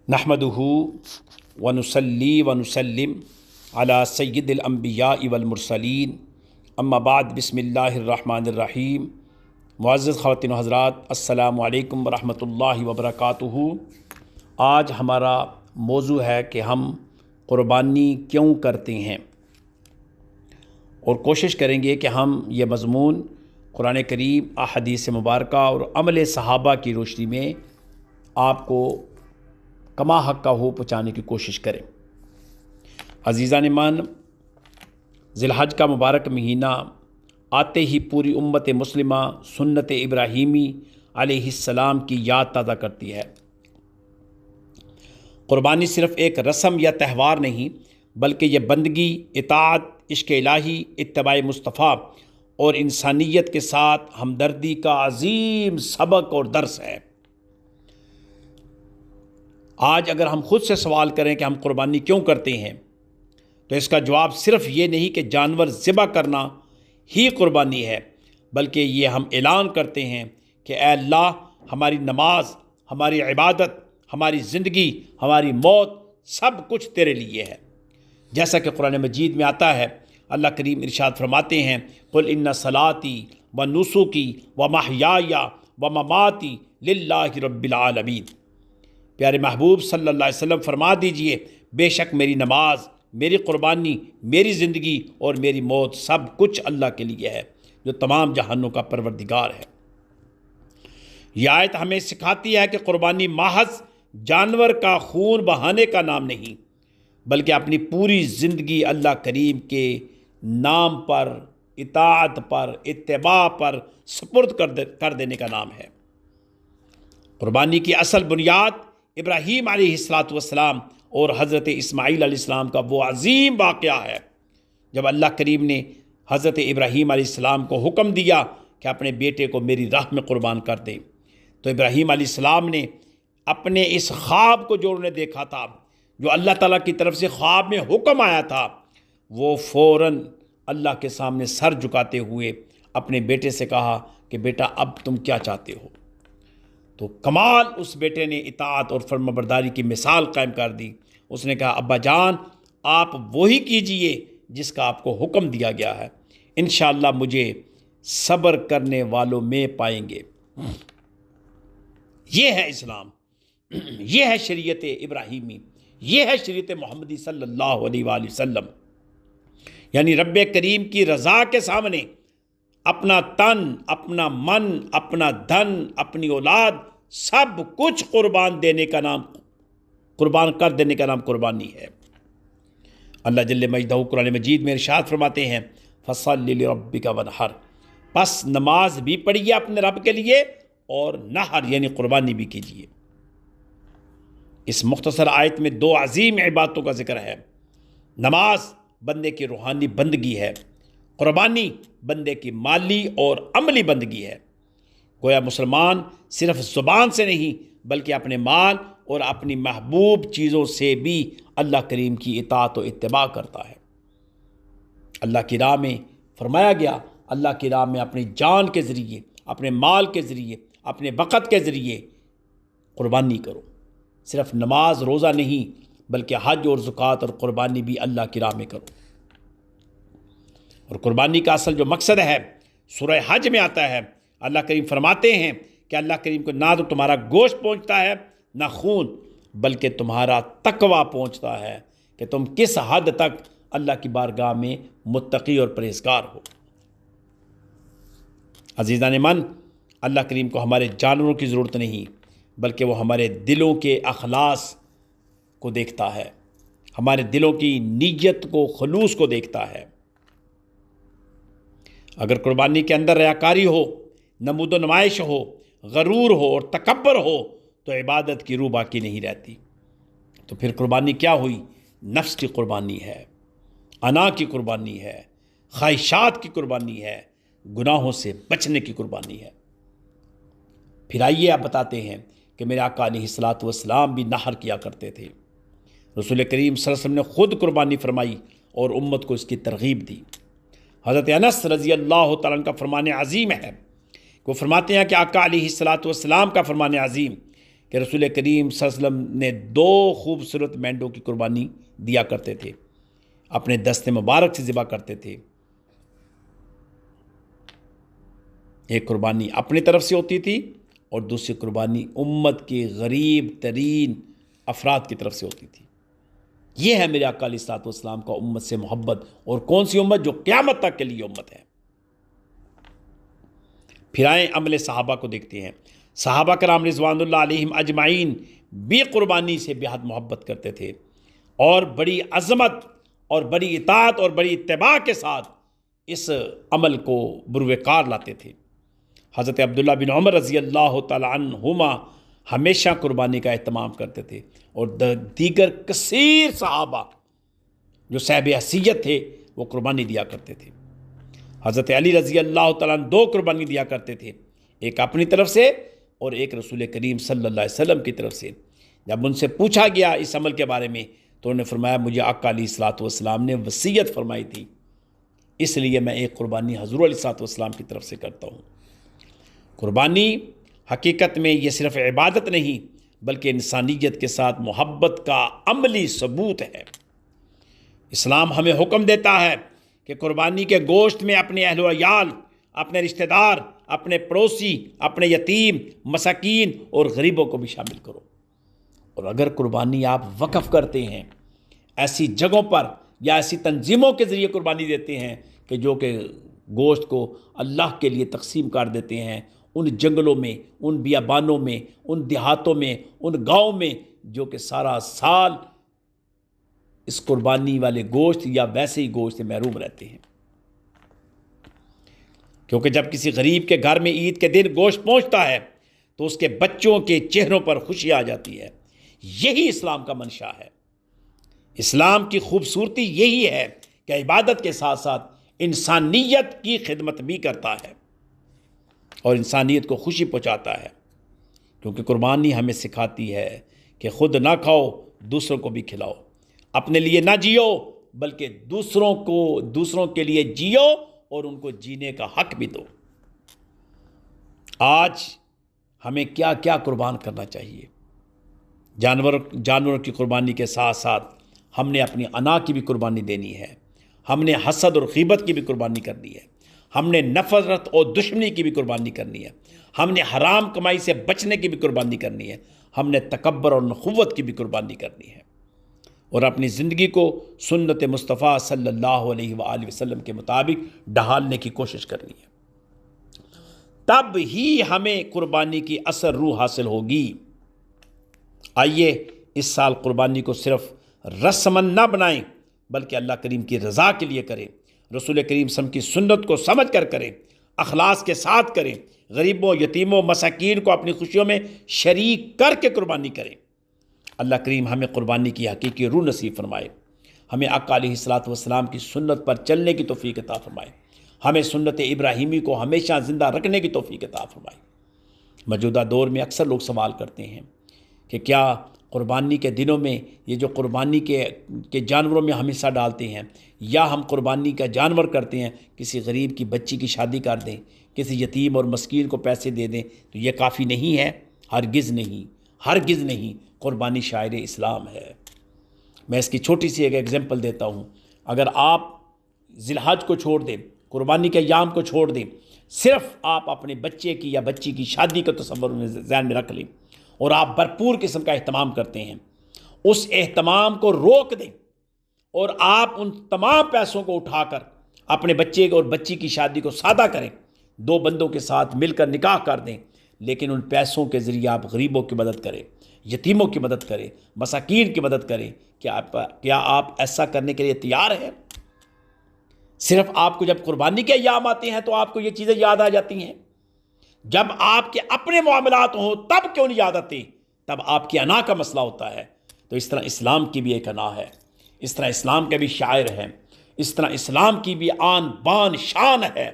नहमदुहु व नुसल्ली व नुसल्लिम अला सय्यिदिल अंबिया वल मुरसलीन अम्मा बाद बिस्मिल्लाहिर्रहमानिर्रहीम। मुअज़्ज़ज़ ख़वातीन व हज़रात, अस्सलामु अलैकुम व रहमतुल्लाहि व बरकातुहू। आज हमारा मौजू है कि हम क़ुरबानी क्यों करते हैं, और कोशिश करेंगे कि हम ये मज़मून कुरान करीम, अहादीस मुबारका और अमल सहाबा की रोशनी में आपको कमा हक़ का हो पहुँचाने की कोशिश करें। अज़ीज़ान ईमान, ज़िलहज का मुबारक महीना आते ही पूरी उम्मत मुस्लिमा सुन्नत इब्राहीमी अलैहिस्सलाम की याद ताज़ा करती है। क़ुरबानी सिर्फ़ एक रस्म या त्यौहार नहीं, बल्कि यह बंदगी, इताअत, इश्क़ इलाही, इत्तिबाए मुस्तफ़ा और इंसानियत के साथ हमदर्दी का अज़ीम सबक और दर्स है। आज अगर हम खुद से सवाल करें कि हम क़ुरबानी क्यों करते हैं, तो इसका जवाब सिर्फ़ ये नहीं कि जानवर ज़िबा करना ही क़ुरबानी है, बल्कि ये हम ऐलान करते हैं कि ऐ अल्लाह, हमारी नमाज, हमारी इबादत, हमारी ज़िंदगी, हमारी मौत सब कुछ तेरे लिए है। जैसा कि कुरान मजीद में आता है, अल्लाह करीम इरशाद फरमाते हैं, कुल इन्ना सलाती व नुसुकी व महयाया व ममाती लिल्लाहि रब्बिल आलमीन। प्यारे महबूब सल्लल्लाहु अलैहि वसल्लम फरमा दीजिए, बेशक मेरी नमाज, मेरी क़ुरबानी, मेरी ज़िंदगी और मेरी मौत सब कुछ अल्लाह के लिए है, जो तमाम जहानों का परवरदिगार है। यह आयत हमें सिखाती है कि क़ुरबानी महज जानवर का खून बहाने का नाम नहीं, बल्कि अपनी पूरी ज़िंदगी अल्लाह करीम के नाम पर, इताअत पर, इत्तिबा पर सुपुर्द कर देने का नाम है। क़ुरबानी की असल बुनियाद इब्राहीम अलैहिस्सलातु वस्सलाम और हज़रत इस्माईल अलैहिस्सलाम का वो अज़ीम वाक़या है, जब अल्लाह करीम ने हज़रत इब्राहीम अलैहिस्सलाम को हुक्म दिया कि अपने बेटे को मेरी राह में क़ुरबान कर दें। तो इब्राहीम अलैहिस्सलाम ने अपने इस ख्वाब को जो उन्होंने देखा था, जो अल्लाह ताला की तरफ से ख्वाब में हुक्म आया था, वो फ़ौरन अल्लाह के सामने सर झुकाते हुए अपने बेटे से कहा कि बेटा, अब तुम क्या चाहते हो। तो कमाल उस बेटे ने इताअत और फर्माबरदारी की मिसाल कायम कर दी। उसने कहा, अब्बा जान, आप वही कीजिए जिसका आपको हुक्म दिया गया है, इंशाअल्लाह मुझे सब्र करने वालों में पाएंगे। ये है इस्लाम, ये है शरीयत इब्राहीमी, ये है शरीयत मोहम्मदी सल्लल्लाहु अलैहि वसल्लम। यानी रब्बे करीम की रज़ा के सामने अपना तन, अपना मन, अपना धन, अपनी औलाद सब कुछ कुर्बान कर देने का नाम कुर्बानी है। अल्लाह जल्ले मजदहू कुरान मजीद में इरशाद फरमाते हैं, फसल्लि लिरब्बिका वनहर, बस नमाज भी पढ़िए अपने रब के लिए और नहर यानी कुर्बानी भी कीजिए। इस मुख्तसर आयत में दो अजीम इबादतों का जिक्र है। नमाज बंदे की रूहानी बंदगी है, कुर्बानी बंदे की माली और अमली बंदगी है। गोया मुसलमान सिर्फ ज़ुबान से नहीं, बल्कि अपने माल और अपनी महबूब चीज़ों से भी अल्लाह करीम की इताअत और इत्तिबा करता है। अल्लाह की राह में फरमाया गया, अल्लाह की राह में अपनी जान के ज़रिए, अपने माल के ज़रिए, अपने वक़्त के ज़रिए कुर्बानी करो। सिर्फ नमाज रोज़ा नहीं, बल्कि हज और ज़कात और कुर्बानी भी अल्लाह की राह में करो। और कुर्बानी का असल जो मकसद है सूरह हज में आता है। अल्लाह करीम फरमाते हैं कि अल्लाह करीम को ना तो तुम्हारा गोश्त पहुँचता है, ना खून, बल्कि तुम्हारा तकवा पहुँचता है कि तुम किस हद तक अल्लाह की बारगाह में मुत्तकी और परहेज़गार हो। अज़ीज़ान मन, अल्लाह करीम को हमारे जानवरों की ज़रूरत नहीं, बल्कि वो हमारे दिलों के अखलास को देखता है, हमारे दिलों की नीयत को, खुलूस को देखता है। अगर कुर्बानी के अंदर रियाकारी हो, नमूद नुमाइश हो, गरूर हो और तकब्बर हो, तो इबादत की रूह बाकी नहीं रहती। तो फिर कुर्बानी क्या हुई? नफ्स की कुर्बानी है, अना की कुर्बानी है, ख्वाहिशात की कुर्बानी है, गुनाहों से बचने की कुर्बानी है। फिर आइए आप बताते हैं कि मेरे आका अलैहिस्सलातु वस्सलाम भी नहर किया करते थे। रसूल करीम सल्लल्लाहु अलैहि वसल्लम ने खुद कुर्बानी फरमाई और उम्मत को इसकी तरगीब दी। हज़रत अनस रज़ी अल्लाह तआला का फरमान अज़ीम है, वो फरमाते हैं कि आका अलैहिस्सलातु वस्सलाम का फरमान अज़ीम कि रसूल करीम सल्लल्लाहु अलैहि वसल्लम ने 2 खूबसूरत मेंढों की कुर्बानी दिया करते थे, अपने दस्ते मुबारक से ज़िबा करते थे। एक कुर्बानी अपनी तरफ से होती थी और दूसरी कुर्बानी उम्मत के गरीब तरीन अफराद की तरफ से होती थी। ये है मेरे आका अलैहिस्सलाम का उम्मत से मोहब्बत। और कौन सी उम्मत? जो क़यामत तक के लिए उम्मत है। फिर आए अमले सहाबा को देखते हैं। सहाबा कराम रिज़वानुल्लाह अलैहिम अजमाइन भी कुर्बानी से बेहद मोहब्बत करते थे और बड़ी अज़मत और बड़ी इताअत और बड़ी इत्तिबा के साथ इस अमल को बुरवेकार लाते थे। हज़रत अब्दुल्ला बिन उमर रज़ी अल्लाह तआला अन्हुमा हमेशा कुर्बानी का एहतमाम करते थे और दीगर कसीर सहाबा जो साहिब हैसियत थे वो कुर्बानी दिया करते थे। हज़रत अली रज़ी अल्लाह तआला अन्हु 2 कुर्बानी दिया करते थे, एक अपनी तरफ से और एक रसूल करीम सल्लल्लाहु अलैहि वसल्लम की तरफ से। जब उनसे पूछा गया इस अमल के बारे में तो उन्होंने फरमाया, मुझे आका अलैहिस्सलातु वस्सलाम ने वसीयत फरमाई थी, इसलिए मैं एक कुर्बानी हज़ूर अलैहिस्सलातु वस्सलाम की तरफ से करता हूँ। कुर्बानी हकीकत में ये सिर्फ़ इबादत नहीं बल्कि इंसानियत के साथ मोहब्बत का अमली सबूत है। इस्लाम हमें हुक्म देता है कि कुर्बानी के गोश्त में अपने अहल व अयाल, अपने रिश्तेदार, अपने पड़ोसी, अपने यतीम, मसाकीन और गरीबों को भी शामिल करो। और अगर कुर्बानी आप वक़फ़ करते हैं ऐसी जगहों पर या ऐसी तंजीमों के ज़रिए कुर्बानी देते हैं कि जो कि गोश्त को अल्लाह के लिए तकसीम कर देते हैं, उन जंगलों में, उन बियाबानों में, उन देहातों में, उन गाँव में जो कि सारा साल इस कुर्बानी वाले गोश्त या वैसे ही गोश्त से महरूम रहते हैं। क्योंकि जब किसी गरीब के घर में ईद के दिन गोश्त पहुंचता है तो उसके बच्चों के चेहरों पर खुशी आ जाती है। यही इस्लाम का मंशा है। इस्लाम की खूबसूरती यही है कि इबादत के साथ साथ इंसानियत की खिदमत भी करता है और इंसानियत को खुशी पहुंचाता है। क्योंकि कुर्बानी हमें सिखाती है कि खुद ना खाओ, दूसरों को भी खिलाओ, अपने लिए ना जियो बल्कि दूसरों के लिए जियो और उनको जीने का हक भी दो। आज हमें क्या क्या कुर्बान करना चाहिए? जानवरों की कुर्बानी के साथ साथ हमने अपनी अना की भी कुर्बानी देनी है, हमने हसद और ग़ीबत की भी कुर्बानी करनी है, हमने नफ़रत और दुश्मनी की भी कुर्बानी करनी है, हमने हराम कमाई से बचने की भी कुर्बानी करनी है, हमने तकब्बर और नखुव्वत की भी कुर्बानी करनी है और अपनी ज़िंदगी को सुन्नत मुस्तफ़ा सल्लल्लाहु अलैहि वसल्लम के मुताबिक ढालने की कोशिश करनी है। तब ही हमें कुर्बानी की असर रूह हासिल होगी। आइए इस साल कुर्बानी को सिर्फ रस्मन ना बनाएं बल्कि अल्लाह करीम की रज़ा के लिए करें, रसूल करीम सम की सुन्नत को समझ कर करें, अखलास के साथ करें, गरीबों, यतीमों, मसाकीन को अपनी खुशियों में शरीक करके कुर्बानी करें। अल्लाह करीम हमें कुर्बानी की हकीकी रूह नसीब फरमाए, हमें आका अलैहिस्सलातु वस्सलाम की सुन्नत पर चलने की तौफीक अता फरमाए, हमें सुन्नत इब्राहीमी को हमेशा ज़िंदा रखने की तौफीक अता फरमाए। मौजूदा दौर में अक्सर लोग सवाल करते हैं कि क्या कुर्बानी के दिनों में ये जो कुर्बानी के जानवरों में हम हिस्सा डालते हैं या हम कुर्बानी का जानवर करते हैं, किसी गरीब की बच्ची की शादी कर दें, किसी यतीम और मस्कीन को पैसे दे दें, तो ये काफ़ी नहीं है? हरगिज़ नहीं, हरगिज़ नहीं। कुर्बानी शायर इस्लाम है। मैं इसकी छोटी सी एक एग्जांपल देता हूँ। अगर आप ज़िलहज को छोड़ दें, कुर्बानी के अय्याम को छोड़ दें, सिर्फ आप अपने बच्चे की या बच्ची की शादी का तसव्वुर ज़हन में रख लें और आप भरपूर किस्म का एहतमाम करते हैं, उस एहतमाम को रोक दें और आप उन तमाम पैसों को उठाकर अपने बच्चे और बच्ची की शादी को सादा करें, 2 बंदों के साथ मिलकर निकाह कर दें, लेकिन उन पैसों के ज़रिए आप गरीबों की मदद करें, यतीमों की मदद करें, मसाकीन की मदद करें। क्या आप ऐसा करने के लिए तैयार हैं? सिर्फ आपको जब कुर्बानी के अय्याम आते हैं तो आपको ये चीज़ें याद आ जाती हैं, जब आपके अपने मामलात हों तब क्यों नहीं याद आती? तब आपकी अना का मसला होता है। तो इस तरह इस्लाम की भी एक अना है, इस तरह इस्लाम के भी शायर हैं, इस तरह इस्लाम की भी आन बान शान है,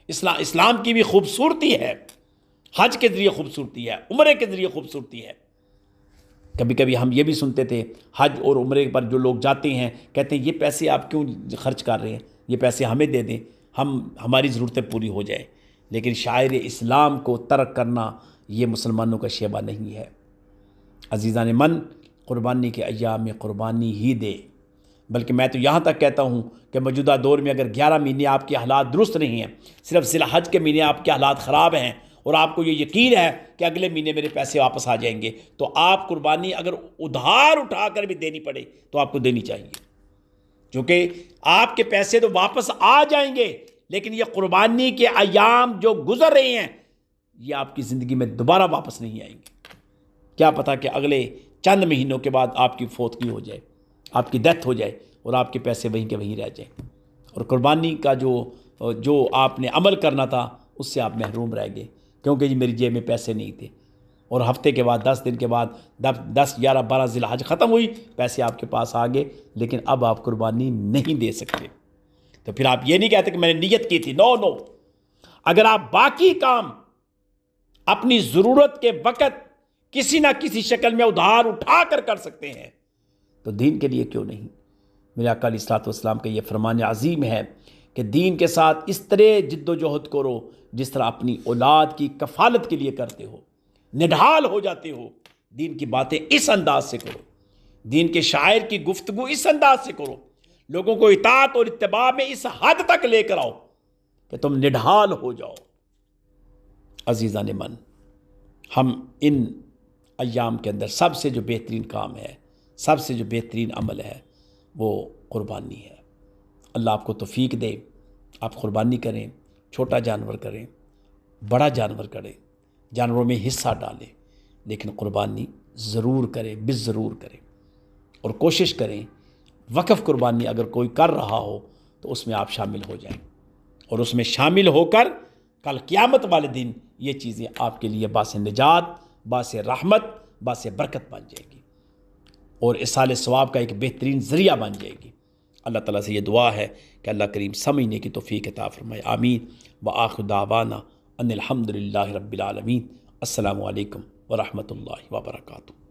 इस्लाम की भी खूबसूरती है। हज के ज़रिए खूबसूरती है, उम्रे के ज़रिए खूबसूरती है। कभी कभी हम ये भी सुनते थे, हज और उम्रे पर जो लोग जाते हैं कहते हैं ये पैसे आप क्यों खर्च कर रहे हैं, ये पैसे हमें दे दें, हमारी ज़रूरतें पूरी हो जाए। लेकिन शायर इस्लाम को तर्क करना ये मुसलमानों का शेबा नहीं है। अजीज़ान मन, क़ुरबानी के अय्याम में क़ुरबानी ही दे। बल्कि मैं तो यहाँ तक कहता हूँ कि मौजूदा दौर में अगर 11 महीने आपके हालात दुरुस्त नहीं हैं, सिर्फ ज़िलहज के महीने आपके हालात ख़राब हैं और आपको ये यकीन है कि अगले महीने मेरे पैसे वापस आ जाएंगे, तो आप कुर्बानी अगर उधार उठा कर भी देनी पड़े तो आपको देनी चाहिए, क्योंकि आपके पैसे तो वापस आ जाएंगे, लेकिन ये कुर्बानी के अयाम जो गुजर रहे हैं ये आपकी ज़िंदगी में दोबारा वापस नहीं आएंगे। क्या पता कि अगले चंद महीनों के बाद आपकी फौतगी हो जाए, आपकी डेथ हो जाए और आपके पैसे वहीं के वहीं रह जाएं, और कुर्बानी का जो आपने अमल करना था उससे आप महरूम रह गए, क्योंकि जी मेरी जेब में पैसे नहीं थे। और हफ्ते के बाद, 10 दिन के बाद, 10, 11, 12 ज़िलहज ख़त्म हुई, पैसे आपके पास आ गए, लेकिन अब आप कुर्बानी नहीं दे सकते। तो फिर आप ये नहीं कहते कि मैंने नीयत की थी। नो नो, अगर आप बाकी काम अपनी ज़रूरत के वक़्त किसी ना किसी शक्ल में उधार उठा कर सकते हैं तो दीन के लिए क्यों नहीं। मेरे आका अलैहिस्सलातु वस्सलाम का ये फरमान अज़ीम है कि दीन के साथ इस तरह जिद्दोजहद करो जिस तरह अपनी औलाद की कफ़ालत के लिए करते हो, निढाल हो जाते हो। दीन की बातें इस अंदाज से करो, दीन के शायर की गुफ्तगू इस अंदाज से करो, लोगों को इताअत और इत्तिबा में इस हद तक लेकर आओ कि तुम निढाल हो जाओ। अज़ीज़ान मन, हम इन अय्याम के अंदर सबसे जो बेहतरीन काम है, सबसे जो बेहतरीन अमल है वो कुर्बानी है। अल्लाह आपको तौफीक दे, आप कुर्बानी करें, छोटा जानवर करें, बड़ा जानवर करें, जानवरों में हिस्सा डालें, लेकिन कुर्बानी ज़रूर करें, ज़रूर करें। और कोशिश करें वक़फ़ कुर्बानी अगर कोई कर रहा हो तो उसमें आप शामिल हो जाएं, और उसमें शामिल होकर कल क़यामत वाले दिन ये चीज़ें आपके लिए बासे निजात, बासे रहमत, बासे बरकत बन जाएगी और इसाले सवाब का एक बेहतरीन ज़रिया बन जाएगी। अल्लाह ताला से ये दुआ है कि अल्लाह करीम समझने की तौफ़ीक़ अता फ़रमाए। आमीन। व आखिर दावाना अनिल हम्दुलिल्लाहि रब्बिल आलमीन। अस्सलामु अलैकुम व रहमतुल्लाहि व बरकातुहू।